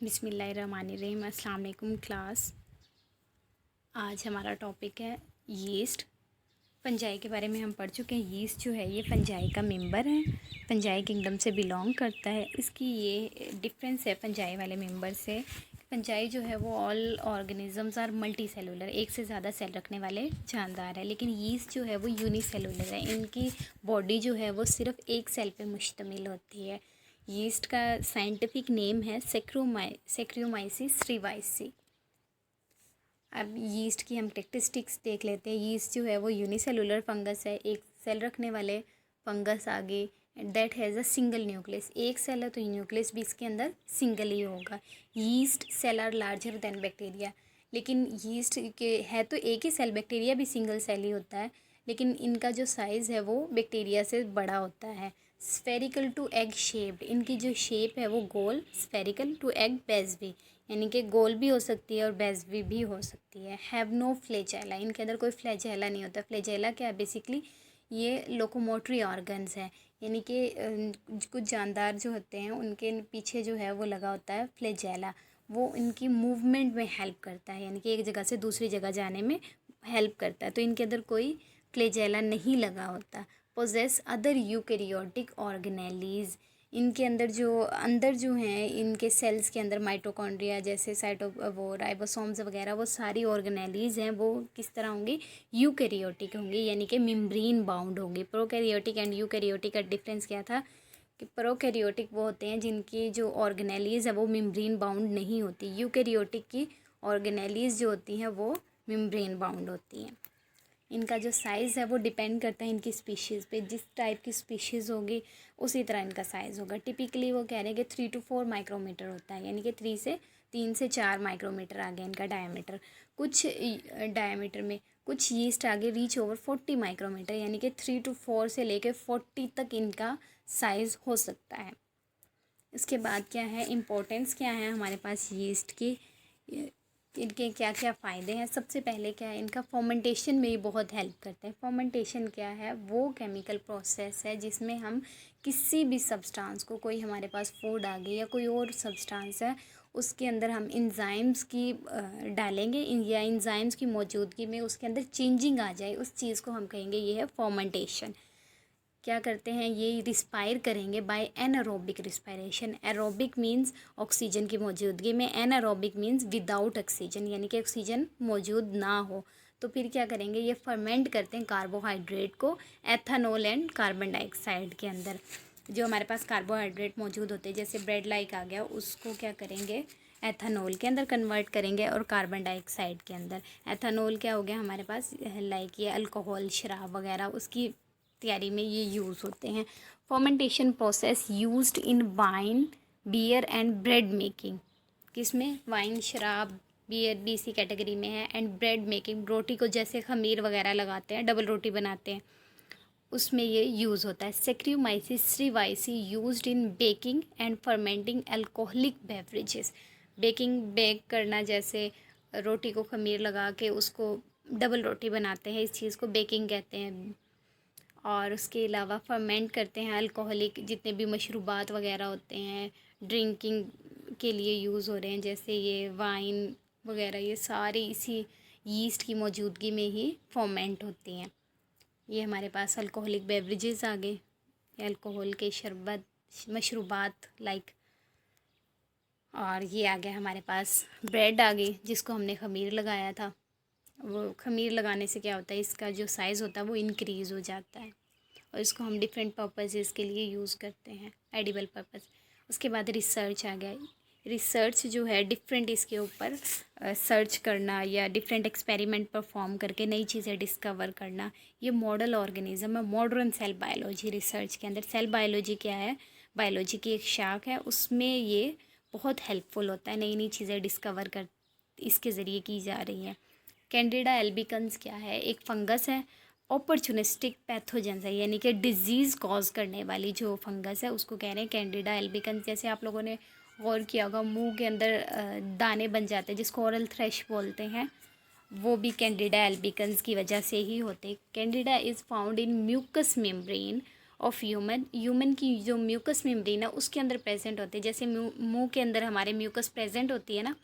बिस्मिल्लाहिर्रहमानिर्रहीम। अस्सलाम वालेकुम क्लास। आज हमारा टॉपिक है यीस्ट। फंजाई के बारे में हम पढ़ चुके हैं। यीस्ट जो है ये फंजाई का मेंबर है, फंजाई किंगडम से बिलोंग करता है। इसकी ये डिफरेंस है फंजाई वाले मेंबर से। फंजाई जो है वो all organisms are multicellular, एक से ज़्यादा सेल रखने वाले जानदार है। लेकिन यीस्ट जो है वो यूनिसेलुलर है। इनकी बॉडी जो है वो सिर्फ एक सेल पे मुश्तमिल होती है। यीस्ट का साइंटिफिक नेम है सेक्रोमाइसिस स्रीवाइसी। अब यीस्ट की हम टेक्टिस्टिक्स देख लेते हैं। यीस्ट जो है वो यूनिसेलुलर फंगस है, एक सेल रखने वाले फंगस आगे। That has a single nucleus, एक सेल है तो न्यूक्लियस भी इसके अंदर सिंगल ही होगा। Yeast cell are larger than bacteria. लेकिन यीस्ट के है तो एक ही सेल, बैक्टीरिया भी सिंगल सेल ही होता है, लेकिन इनका जो साइज़ है वो बैक्टीरिया से बड़ा होता है। स्फेरिकल टू एग शेप्ड, इनकी जो शेप है वो गोल, स्फेरिकल टू एग बेजवी, यानी कि गोल भी हो सकती है और बेजवी भी हो सकती है। हैव नो फ्लैजेला, इनके अंदर कोई फ्लैजेला नहीं होता। फ्लैजेला क्या है? बेसिकली ये लोकोमोटरी ऑर्गन्स हैं, यानी कि कुछ जानदार जो होते हैं उनके पीछे जो है वो लगा होता है फ्लैजेला। वो इनकी मूवमेंट में हेल्प करता है, यानी कि एक जगह से दूसरी जगह जाने में हेल्प करता है। तो इनके अंदर कोई फ्लैजेला नहीं लगा होता। पोजेस अदर यूकैरियोटिक ऑर्गेनेलीज, इनके अंदर जो हैं इनके सेल्स के अंदर माइटोकॉन्ड्रिया जैसे वो राइबोसोम्स वगैरह, वो सारी ऑर्गेनेलीज हैं वो किस तरह होंगी? यूकैरियोटिक होंगी, यानी कि मेम्ब्रेन बाउंड होंगी। प्रोकैरियोटिक एंड यूकैरियोटिक का डिफरेंस क्या था कि प्रोकैरियोटिक वो होते हैं जिनकी जो ऑर्गेनेलीज है वो मेम्ब्रेन बाउंड नहीं होती। यूकैरियोटिक की ऑर्गेनेलीज जो होती हैं वो मेम्ब्रेन बाउंड होती हैं। इनका जो साइज़ है वो डिपेंड करता है इनकी स्पीशीज़ पे। जिस टाइप की स्पीशीज़ होगी उसी तरह इनका साइज़ होगा। टिपिकली वो कह रहे हैं कि 3 to 4 माइक्रोमीटर होता है, यानी कि 3 से 4 माइक्रोमीटर आ गया इनका डायमीटर। कुछ डायमीटर में कुछ यीस्ट आगे रीच ओवर 40 माइक्रोमीटर, यानी कि 3 to 4 से लेकर 40 तक इनका साइज़ हो सकता है। इसके बाद क्या है, इम्पोर्टेंस क्या है हमारे पास यीस्ट की, इनके क्या क्या फ़ायदे हैं। सबसे पहले क्या है, इनका फर्मेंटेशन में ही बहुत हेल्प करते हैं। फर्मेंटेशन क्या है? वो केमिकल प्रोसेस है जिसमें हम किसी भी सब्सटेंस को, कोई हमारे पास फूड आ गई या कोई और सब्सटेंस है, उसके अंदर हम इंजाइम्स की डालेंगे या इंजाइम्स की मौजूदगी में उसके अंदर चेंजिंग आ जाए, उस चीज़ को हम कहेंगे ये है फर्मेंटेशन। क्या करते हैं ये? रिस्पायर करेंगे by anaerobic respiration. Aerobic means oxygen की मौजूदगी में, एनारोबिक मीन्स विदाउट ऑक्सीजन, यानी कि ऑक्सीजन मौजूद ना हो। तो फिर क्या करेंगे? ये फर्मेंट करते हैं कार्बोहाइड्रेट को एथेनॉल एंड कार्बन डाइऑक्साइड के अंदर। जो हमारे पास कार्बोहाइड्रेट मौजूद होते हैं जैसे ब्रेड लाइक आ गया, उसको क्या करेंगे? एथेनॉल के अंदर कन्वर्ट करेंगे और कार्बन डाइऑक्साइड के अंदर। एथेनॉल क्या हो गया हमारे पास? लाइक ये अल्कोहल, शराब वगैरह, उसकी तैयारी में ये यूज़ होते हैं। Fermentation process used in wine, beer and bread making. किसमें? वाइन, शराब, बियर भी इसी कैटेगरी में है। एंड ब्रेड मेकिंग, रोटी को जैसे खमीर वगैरह लगाते हैं, डबल रोटी बनाते हैं, उसमें ये यूज़ होता है। Saccharomyces cerevisiae used in baking and fermenting alcoholic beverages. Bake करना, जैसे रोटी को खमीर लगा के उसको डबल रोटी बनाते हैं, इस चीज़ को बेकिंग कहते हैं। और उसके अलावा फर्मेंट करते हैं अल्कोहलिक जितने भी मशरूबात वगैरह होते हैं, ड्रिंकिंग के लिए यूज़ हो रहे हैं, जैसे ये वाइन वगैरह, ये सारी इसी यीस्ट की मौजूदगी में ही फर्मेंट होती हैं। ये हमारे पास अल्कोहलिक बेवरेजेस आ गए, अल्कोहल के शरबत, मशरूबात लाइक। और ये आ गया हमारे पास ब्रेड आ गई जिसको हमने खमीर लगाया था। वो खमीर लगाने से क्या होता है, इसका जो साइज़ होता है वो इंक्रीज़ हो जाता है और इसको हम डिफरेंट पर्पसेस के लिए यूज़ करते हैं, एडिबल पर्पस। उसके बाद रिसर्च आ गया। रिसर्च जो है डिफरेंट इसके ऊपर सर्च करना या डिफरेंट एक्सपेरिमेंट परफॉर्म करके नई चीज़ें डिस्कवर करना, ये मॉडल ऑर्गेनिज्म है। मॉडर्न सेल बायोलॉजी रिसर्च के अंदर, सेल बायोलॉजी क्या है? बायोलॉजी की एक शाख है, उसमें ये बहुत हेल्पफुल होता है। नई नई चीज़ें डिस्कवर कर इसके ज़रिए की जा रही हैं। कैंडिडा एल्बिकन्स क्या है? एक फंगस है, ऑपर्चुनिस्टिक पैथोजेंस है, यानी कि डिजीज़ कॉज करने वाली जो फंगस है उसको कह रहे हैं कैंडिडा एल्बिकन्स। जैसे आप लोगों ने गौर किया होगा मुंह के अंदर दाने बन जाते हैं जिसको ओरल थ्रेश बोलते हैं, वो भी कैंडिडा एल्बिकन्स की वजह से ही होते हैं। Candida is found in mucus membrane of human की जो म्यूकस मेम्ब्रेन है उसके अंदर प्रेजेंट होते हैं। जैसे मुंह के अंदर हमारे म्यूकस प्रेजेंट होती है ना,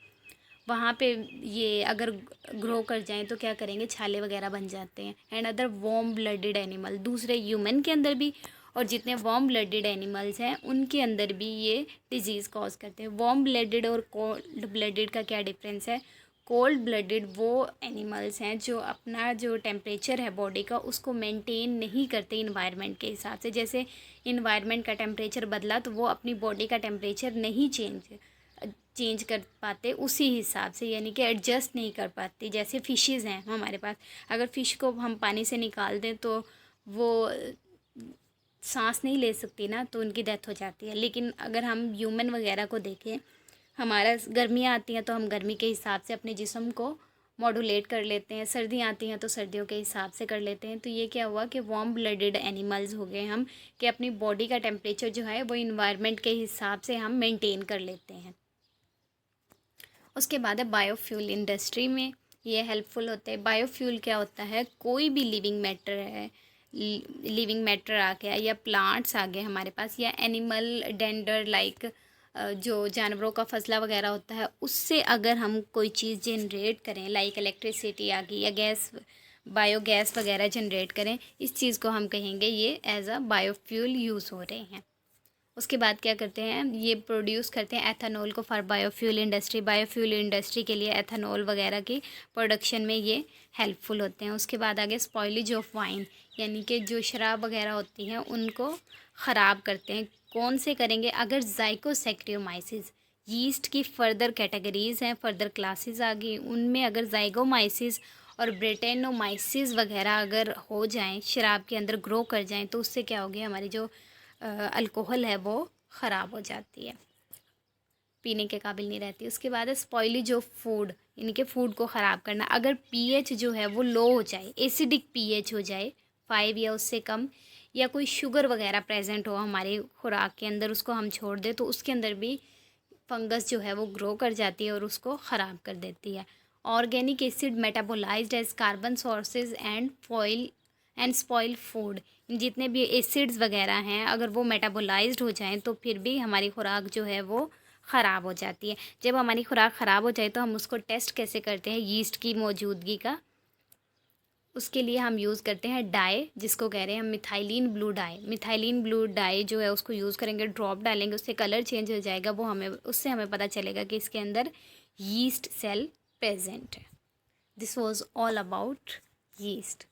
वहाँ पे ये अगर ग्रो कर जाएं तो क्या करेंगे, छाले वगैरह बन जाते हैं। And other warm blooded animal, दूसरे ह्यूमन के अंदर भी और जितने वार्म ब्लडेड एनिमल्स हैं उनके अंदर भी ये डिजीज़ कॉज करते हैं। वार्म ब्लडेड और कोल्ड ब्लडेड का क्या डिफरेंस है? कोल्ड ब्लडेड वो एनिमल्स हैं जो अपना जो टेम्परेचर है बॉडी का उसको मेंटेन नहीं करते इन्वायरमेंट के हिसाब से। जैसे इन्वायरमेंट का टेम्परेचर बदला तो वो अपनी बॉडी का टेम्परेचर नहीं चेंज कर पाते उसी हिसाब से, यानी कि एडजस्ट नहीं कर पाती। जैसे फ़िशेज़ हैं हमारे पास, अगर फ़िश को हम पानी से निकाल दें तो वो सांस नहीं ले सकती ना, तो उनकी डेथ हो जाती है। लेकिन अगर हम ह्यूमन वगैरह को देखें, हमारा गर्मियाँ आती हैं तो हम गर्मी के हिसाब से अपने जिस्म को मॉड्यूलेट कर लेते हैं, सर्दियाँ आती हैं तो सर्दियों के हिसाब से कर लेते हैं। तो ये क्या हुआ कि वार्म ब्लडेड एनिमल्स हो गए हम, कि अपनी बॉडी का टेम्परेचर जो है वो इन्वायरमेंट के हिसाब से हम मेंटेन कर लेते हैं। उसके बाद है बायोफ्यूल। इंडस्ट्री में ये हेल्पफुल होते हैं। बायोफ्यूल क्या होता है? कोई भी लिविंग मैटर है, लिविंग मैटर आ गया या प्लांट्स आ गए हमारे पास, या एनिमल डेंडर लाइक जो जानवरों का फसला वगैरह होता है, उससे अगर हम कोई चीज़ जनरेट करें लाइक इलेक्ट्रिसिटी आ गई या गैस, बायोगैस वगैरह जनरेट करें, इस चीज़ को हम कहेंगे ये एज अ बायोफ्यूल यूज़ हो रहे हैं। उसके बाद क्या करते हैं, ये प्रोड्यूस करते हैं एथेनॉल को for biofuel industry. Biofuel industry के लिए एथेनॉल वगैरह की प्रोडक्शन में ये हेल्पफुल होते हैं। उसके बाद आगे स्पॉइलेज ऑफ वाइन, यानी कि जो शराब वगैरह होती हैं उनको ख़राब करते हैं। कौन से करेंगे? अगर ज़ाइगोसैक्रियोमाइसिस, यीस्ट की फर्दर कैटेगरीज़ हैं, फर्दर क्लासेस आ गई, उनमें अगर ज़ाइगोमाइसिस और ब्रेटेनोमाइसिस वगैरह अगर हो जाएं, शराब के अंदर ग्रो कर जाएं, तो उससे क्या होगी, हमारी जो अल्कोहल है वो ख़राब हो जाती है, पीने के काबिल नहीं रहती। उसके बाद है स्पॉइलेज ऑफ फूड, यानी कि फ़ूड को ख़राब करना। अगर पीएच जो है वो लो हो जाए, एसिडिक पीएच हो जाए 5 या उससे कम, या कोई शुगर वगैरह प्रेजेंट हो हमारी खुराक के अंदर, उसको हम छोड़ दें तो उसके अंदर भी फंगस जो है वो ग्रो कर जाती है और उसको ख़राब कर देती है। Organic acid metabolized as carbon sources and spoil food, जितने भी एसिड्स वगैरह हैं अगर वो मेटाबोलाइज्ड हो जाएं तो फिर भी हमारी खुराक जो है वो ख़राब हो जाती है। जब हमारी खुराक ख़राब हो जाए तो हम उसको टेस्ट कैसे करते हैं, यीस्ट की मौजूदगी का? उसके लिए हम यूज़ करते हैं डाई, जिसको कह रहे हैं हम methylene blue die. Methylene blue die जो है उसको यूज़ करेंगे, ड्रॉप डालेंगे, उससे कलर चेंज हो जाएगा, वो हमें उससे हमें पता चलेगा कि इसके अंदर यीस्ट सेल प्रेजेंट है। This was all about yeast.